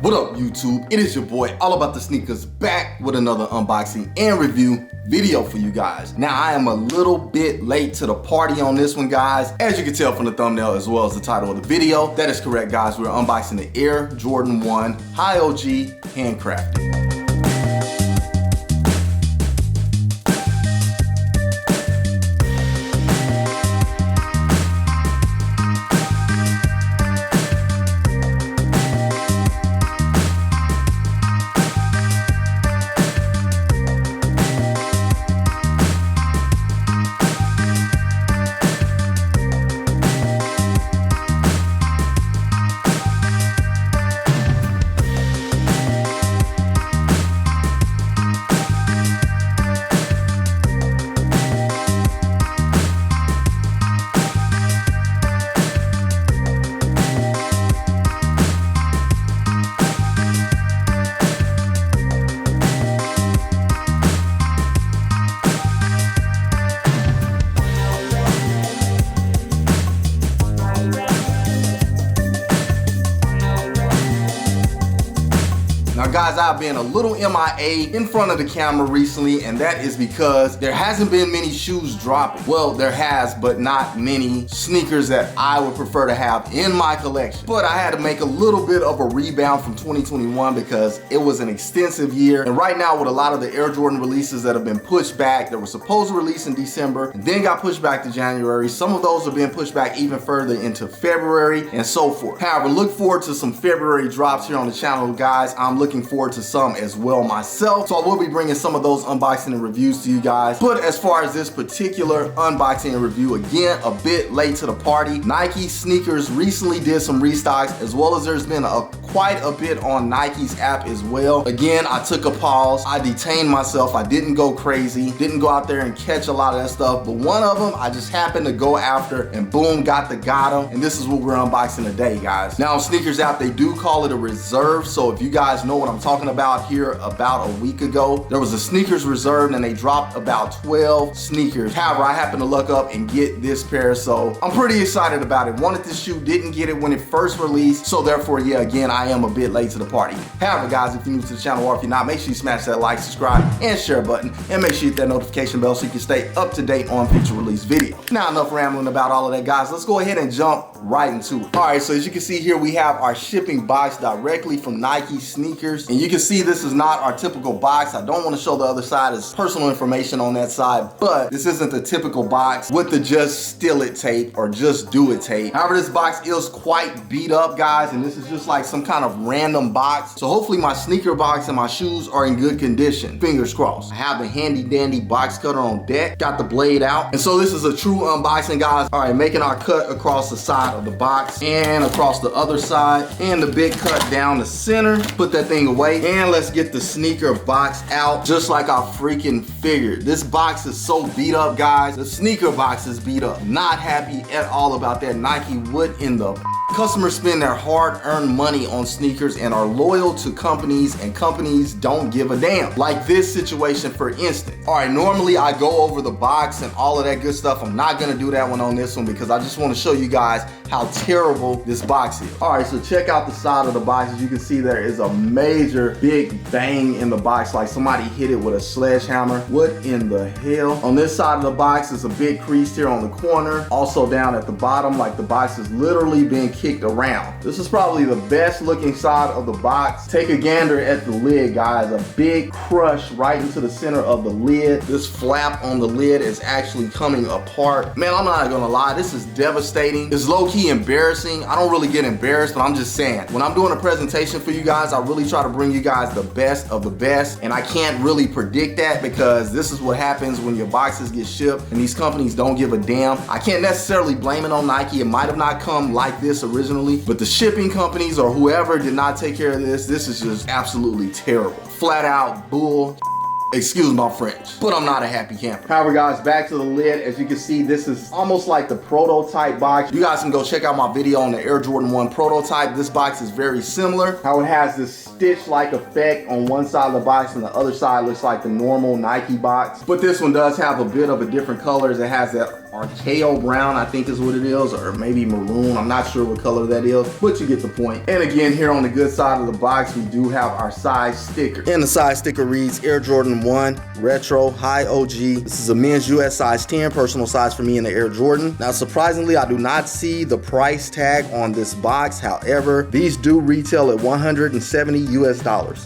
What up, YouTube? It is your boy, All About The Sneakerz, back with another unboxing and review video for you guys. Now, I am a little bit late to the party on this one, guys. As you can tell from the thumbnail as well as the title of the video, that is correct, guys. We're unboxing the Air Jordan 1 High OG handcrafted. Now guys, I've been a little MIA in front of the camera recently, and that is because there hasn't been many shoes dropping. Well, there has, but not many sneakers that I would prefer to have in my collection. But I had to make a little bit of a rebound from 2021 because it was an extensive year. And right now with a lot of the Air Jordan releases that have been pushed back, that were supposed to release in December and then got pushed back to January. Some of those are being pushed back even further into February and so forth. However, look forward to some February drops here on the channel, guys. I'm looking forward to some as well myself, so I will be bringing some of those unboxing and reviews to you guys. But as far as this particular unboxing and review, again, a bit late to the party. Nike SNKRS recently did some restocks, as well as there's been quite a bit on Nike's app as well. Again, I took a pause, I detained myself, I didn't go crazy, didn't go out there and catch a lot of that stuff, but one of them I just happened to go after and boom, got them, and this is what we're unboxing today, guys. Now on SNKRS app, they do call it a reserve, so if you guys know what I'm talking about here, about a week ago, there was a SNKRS reserve and they dropped about 12 sneakers. However, I happened to look up and get this pair, so I'm pretty excited about it. Wanted this shoe, didn't get it when it first released, so therefore, yeah, again, I am a bit late to the party. However, guys, if you're new to the channel or if you're not, make sure you smash that like, subscribe, and share button, and make sure you hit that notification bell so you can stay up to date on future release videos. Now, enough rambling about all of that, guys. Let's go ahead and jump right into it. All right, so as you can see here, we have our shipping box directly from Nike SNKRS, and you can see this is not our typical box. I don't want to show the other side as personal information on that side, but this isn't the typical box with the just steal it tape or just do it tape. However, this box is quite beat up, guys, and this is just like some kind of random box. So hopefully my sneaker box and my shoes are in good condition. Fingers crossed. I have the handy dandy box cutter on deck, got the blade out. And so this is a true unboxing, guys. All right, making our cut across the side of the box and across the other side, and the big cut down the center. Put that thing away, and let's get the sneaker box out just like I freaking figured. This box is so beat up, guys. The sneaker box is beat up. Not happy at all about that. Nike, what in the customers spend their hard-earned money on sneakers and are loyal to companies, and companies don't give a damn. Like this situation, for instance. All right, normally I go over the box and all of that good stuff. I'm not gonna do that one on this one because I just want to show you guys how terrible this box is. All right, so check out the side of the box. As you can see, there is a major big bang in the box, like somebody hit it with a sledgehammer. What in the hell? On this side of the box is a big crease here on the corner. Also down at the bottom, like the box is literally being kicked around. This is probably the best looking side of the box. Take a gander at the lid, guys. A big crush right into the center of the lid. This flap on the lid is actually coming apart. Man, I'm not gonna lie, this is devastating. It's low-key embarrassing. I don't really get embarrassed, but I'm just saying, when I'm doing a presentation for you guys, I really try to bring you guys the best of the best, and I can't really predict that because this is what happens when your boxes get shipped and these companies don't give a damn. I can't necessarily blame it on Nike. It might have not come like this originally, but the shipping companies or whoever did not take care of this. This is just absolutely terrible. Flat out bull. Excuse my French, but I'm not a happy camper. However, guys, back to the lid. As you can see, this is almost like the prototype box. You guys can go check out my video on the Air Jordan 1 prototype. This box is very similar. How it has this stitch-like effect on one side of the box and the other side looks like the normal Nike box. But this one does have a bit of a different color. It has that Archaeo brown, I think is what it is, or maybe maroon. I'm not sure what color that is, but you get the point. And again, here on the good side of the box, we do have our size sticker. And the size sticker reads Air Jordan 1 Retro High OG. This is a men's US size 10, personal size for me in the Air Jordan. Now, surprisingly, I do not see the price tag on this box. However, these do retail at $170 US.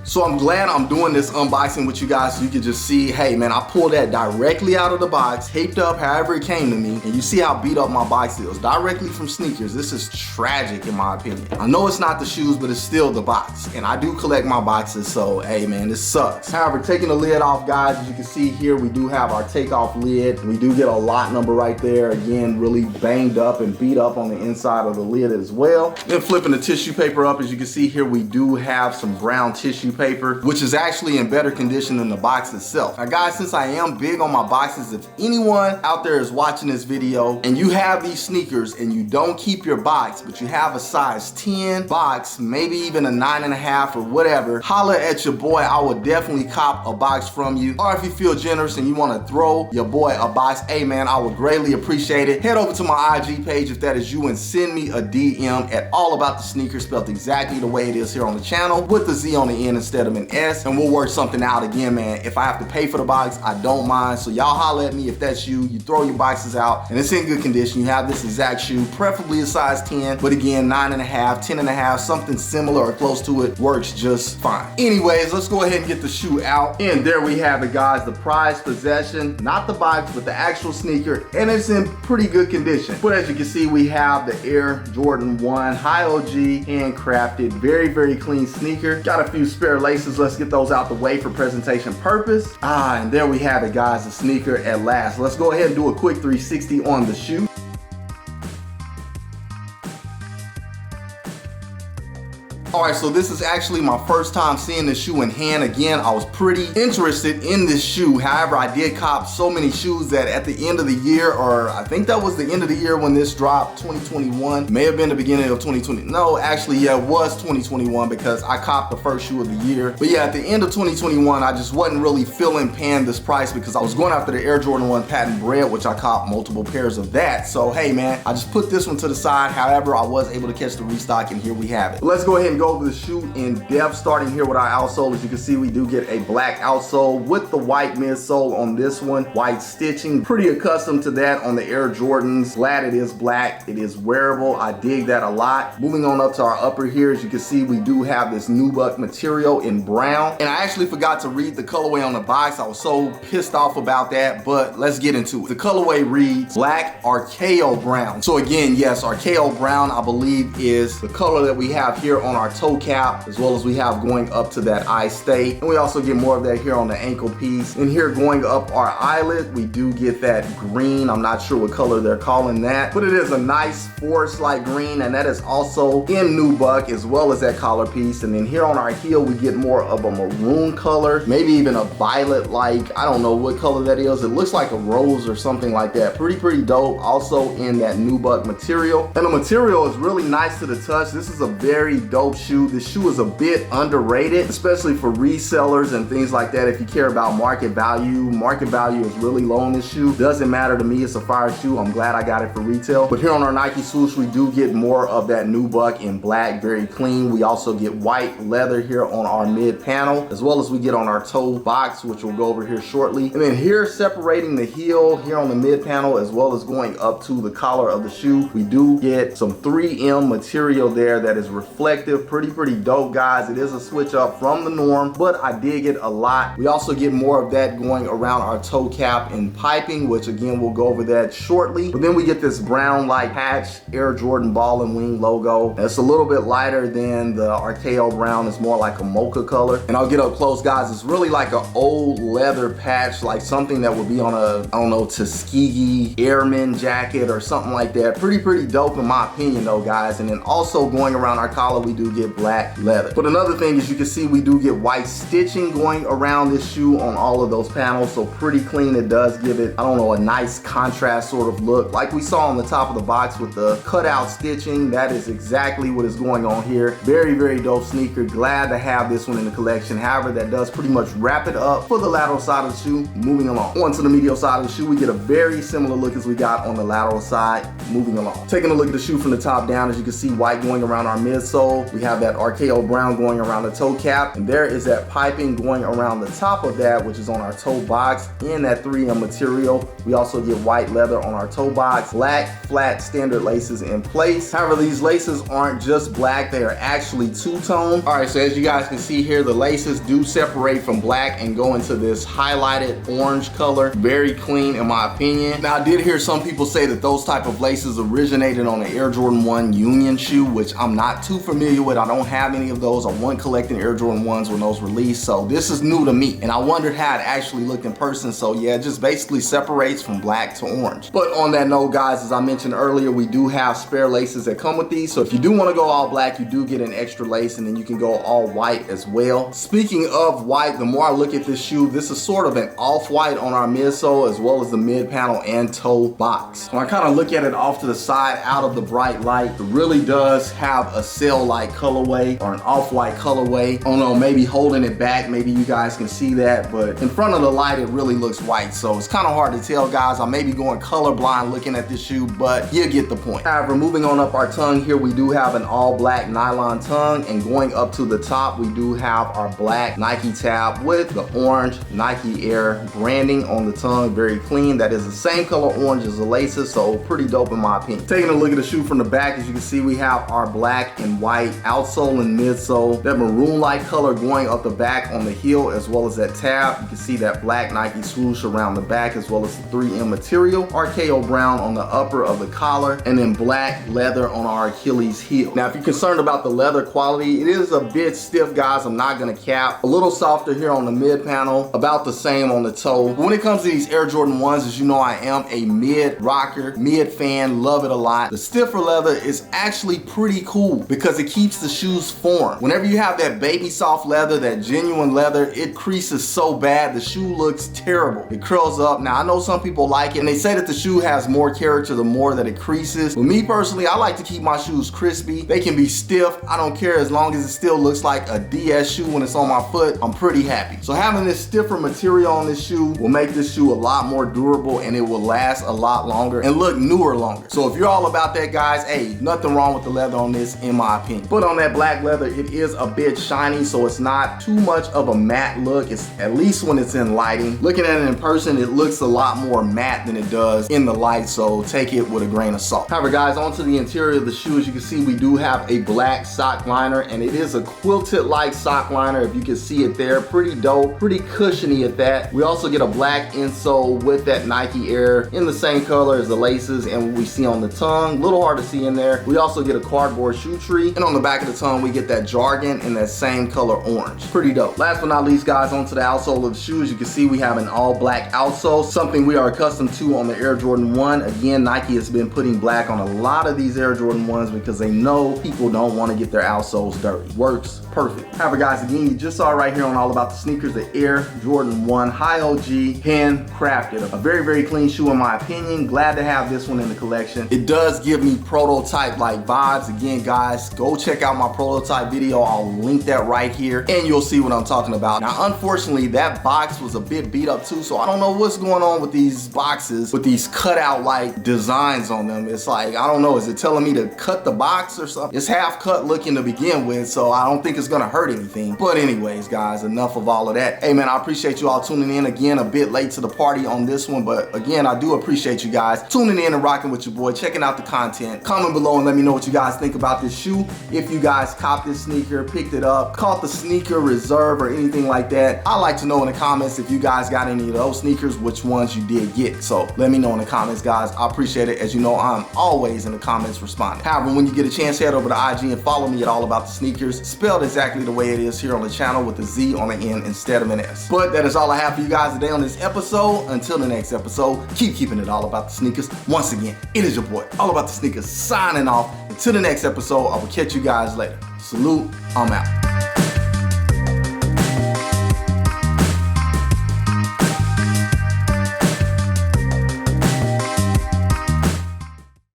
So I'm glad I'm doing this unboxing with you guys so you can just see, hey man, I pulled that directly out of the box, taped up however it came to me, and you see how beat up my box is, directly from SNKRS. This is tragic in my opinion. I know it's not the shoes, but it's still the box, and I do collect my boxes, so hey man, this sucks. However, taking the lid off, guys, as you can see here, we do have our takeoff lid. We do get a lot number right there, again, really banged up and beat up on the inside of the lid as well. Then flipping the tissue paper up, as you can see here, we do have some brown tissue paper, which is actually in better condition than the box itself. Now guys, since I am big on my boxes, if anyone out there is watching this video and you have these sneakers and you don't keep your box, but you have a size 10 box, maybe even a 9.5 or whatever, holla at your boy. I would definitely cop a box from you. Or if you feel generous and you want to throw your boy a box, hey man, I would greatly appreciate it. Head over to my IG page if that is you and send me a DM at All About The Sneakerz, spelled exactly the way it is here on the channel, with the Z on the end instead of an S, and we'll work something out. Again, man, if I have to pay for the box, I don't mind. So y'all holla at me if that's you. You throw your boxes out and it's in good condition. You have this exact shoe, preferably a size 10, but again, 9.5, 10.5, something similar or close to it works just fine. Anyways, let's go ahead and get the shoe out. And there we have it, guys, the prized possession, not the box, but the actual sneaker, and it's in pretty good condition. But as you can see, we have the Air Jordan 1 High OG, handcrafted, very, very clean sneaker. Got a few spare laces. Let's get those out the way for presentation purpose. And there we have it, guys, the sneaker at last. Let's go ahead and do a quick 360 on the shoe. All right, so this is actually my first time seeing this shoe in hand. Again, I was pretty interested in this shoe. However, I did cop so many shoes that at the end of the year, or I think that was the end of the year when this dropped, 2021, may have been the beginning of 2020. No, actually, yeah, it was 2021 because I copped the first shoe of the year. But yeah, at the end of 2021, I just wasn't really feeling paying this price because I was going after the Air Jordan 1 patent bread, which I copped multiple pairs of that. So hey man, I just put this one to the side. However, I was able to catch the restock, and here we have it. Let's go ahead and go over the shoe in depth, starting here with our outsole. As you can see, we do get a black outsole with the white midsole on this one, white stitching. Pretty accustomed to that on the Air Jordans. Glad it is black. It is wearable. I dig that a lot. Moving on up to our upper here, as you can see, we do have this nubuck material in brown. And I actually forgot to read the colorway on the box. I was so pissed off about that, but let's get into it. The colorway reads Black Archaeo Brown. So again, yes, Archaeo Brown, I believe, is the color that we have here on our toe cap, as well as we have going up to that eye stay. And we also get more of that here on the ankle piece. And here going up our eyelid, we do get that green. I'm not sure what color they're calling that, but it is a nice forest-like green, and that is also in nubuck, as well as that collar piece. And then here on our heel, we get more of a maroon color, maybe even a violet-like, I don't know what color that is. It looks like a rose or something like that. Pretty dope. Also in that nubuck material. And the material is really nice to the touch. This is a very dope shoe. This shoe is a bit underrated, especially for resellers and things like that. If you care about market value is really low on this shoe. Doesn't matter to me. It's a fire shoe. I'm glad I got it for retail. But here on our Nike swoosh, we do get more of that nubuck in black, very clean. We also get white leather here on our mid panel, as well as we get on our toe box, which we'll go over here shortly. And then here, separating the heel here on the mid panel, as well as going up to the collar of the shoe, we do get some 3M material there that is reflective. Pretty dope, guys. It is a switch up from the norm, but I dig it a lot. We also get more of that going around our toe cap and piping, which again, we'll go over that shortly. But then we get this brown like patch Air Jordan ball and wing logo. It's a little bit lighter than the Archaeo brown. It's more like a mocha color. And I'll get up close, guys. It's really like an old leather patch, like something that would be on a, I don't know, Tuskegee airman jacket or something like that. Pretty dope in my opinion though, guys. And then also going around our collar, we do get get black leather. But another thing is you can see we do get white stitching going around this shoe on all of those panels, so pretty clean. It does give it, I don't know, a nice contrast sort of look. Like we saw on the top of the box with the cutout stitching, that is exactly what is going on here. Very, very dope sneaker. Glad to have this one in the collection. However, that does pretty much wrap it up for the lateral side of the shoe. Moving along. Onto the medial side of the shoe, we get a very similar look as we got on the lateral side. Moving along. Taking a look at the shoe from the top down, as you can see, white going around our midsole. We have that RKO brown going around the toe cap, and there is that piping going around the top of that, which is on our toe box in that 3M material. We also get white leather on our toe box, black flat standard laces in place. However, these laces aren't just black, they are actually two-tone. All right, so as you guys can see here, the laces do separate from black and go into this highlighted orange color. Very clean in my opinion. Now, I did hear some people say that those type of laces originated on the Air Jordan 1 Union shoe, which I'm not too familiar with. I don't have any of those. I wasn't collecting Air Jordan 1s when those released, so this is new to me, and I wondered how it actually looked in person. So yeah, it just basically separates from black to orange. But on that note, guys, as I mentioned earlier, we do have spare laces that come with these, so if you do want to go all black, you do get an extra lace, and then you can go all white as well. Speaking of white, the more I look at this shoe, this is sort of an off-white on our midsole as well as the mid panel and toe box. When I kind of look at it off to the side out of the bright light, it really does have a cell-like colorway or an off-white colorway. I don't know, maybe holding it back, maybe you guys can see that, but in front of the light it really looks white, so it's kind of hard to tell, guys. I may be going colorblind looking at this shoe, but you get the point. However, moving on up our tongue here, we do have an all black nylon tongue, and going up to the top we do have our black Nike tab with the orange Nike Air branding on the tongue. Very clean. That is the same color orange as the laces, so pretty dope in my opinion. Taking a look at the shoe from the back, as you can see, we have our black and white outsole and midsole, that maroon-like color going up the back on the heel as well as that tab. You can see that black Nike swoosh around the back as well as the 3M material, RKO brown on the upper of the collar, and then black leather on our Achilles heel. Now, if you're concerned about the leather quality, it is a bit stiff, guys. I'm not gonna cap. A little softer here on the mid panel, about the same on the toe. But when it comes to these Air Jordan 1s, as you know, I am a mid rocker, mid fan, love it a lot. The stiffer leather is actually pretty cool because it keeps the shoes form. Whenever you have that baby soft leather, that genuine leather, it creases so bad, the shoe looks terrible. It curls up. Now, I know some people like it, and they say that the shoe has more character the more that it creases. But me personally, I like to keep my shoes crispy. They can be stiff. I don't care, as long as it still looks like a DS shoe when it's on my foot, I'm pretty happy. So having this stiffer material on this shoe will make this shoe a lot more durable, and it will last a lot longer and look newer longer. So if you're all about that, guys, hey, nothing wrong with the leather on this in my opinion. But on that black leather, it is a bit shiny, so it's not too much of a matte look. It's at least when it's in lighting. Looking at it in person, it looks a lot more matte than it does in the light, so take it with a grain of salt. However, guys, onto the interior of the shoe, as you can see, we do have a black sock liner, and it is a quilted like sock liner. If you can see it there, pretty dope, pretty cushiony at that. We also get a black insole with that Nike Air in the same color as the laces and what we see on the tongue. A little hard to see in there. We also get a cardboard shoe tree, and on the back of the tongue we get that jargon in that same color orange. Pretty dope. Last but not least, guys, onto the outsole of the shoe. As you can see, we have an all black outsole, something we are accustomed to on the Air Jordan 1. Again, Nike has been putting black on a lot of these Air Jordan 1s because they know people don't want to get their outsoles dirty. Works perfect. However, guys, again, you just saw right here on All About The Sneakers, the Air Jordan 1 High OG handcrafted. A very, very clean shoe in my opinion. Glad to have this one in the collection. It does give me prototype-like vibes. Again, guys, go check out my prototype video. I'll link that right here, and you'll see what I'm talking about. Now, unfortunately, that box was a bit beat up too, so I don't know what's going on with these boxes with these cutout-like designs on them. It's like, I don't know, is it telling me to cut the box or something? It's half cut looking to begin with, so I don't think it's gonna hurt anything. But anyways, guys, enough of all of that. Hey man, I appreciate you all tuning in. Again, a bit late to the party on this one, but again, I do appreciate you guys tuning in and rocking with your boy, checking out the content. Comment below and let me know what you guys think about this shoe. If you guys copped this sneaker, picked it up, caught the sneaker reserve or anything like that, I'd like to know in the comments if you guys got any of those sneakers, which ones you did get. So let me know in the comments, guys. I appreciate it. As you know, I'm always in the comments responding. However, when you get a chance, head over to IG and follow me at All About The Sneakerz, spelled exactly the way it is here on the channel with a Z on the end instead of an S. But that is all I have for you guys today on this episode. Until the next episode, keep keeping it all about the sneakers. Once again, it is your boy, All About The Sneakerz, signing off. Until the next episode, I will catch you guys later. Salute, I'm out.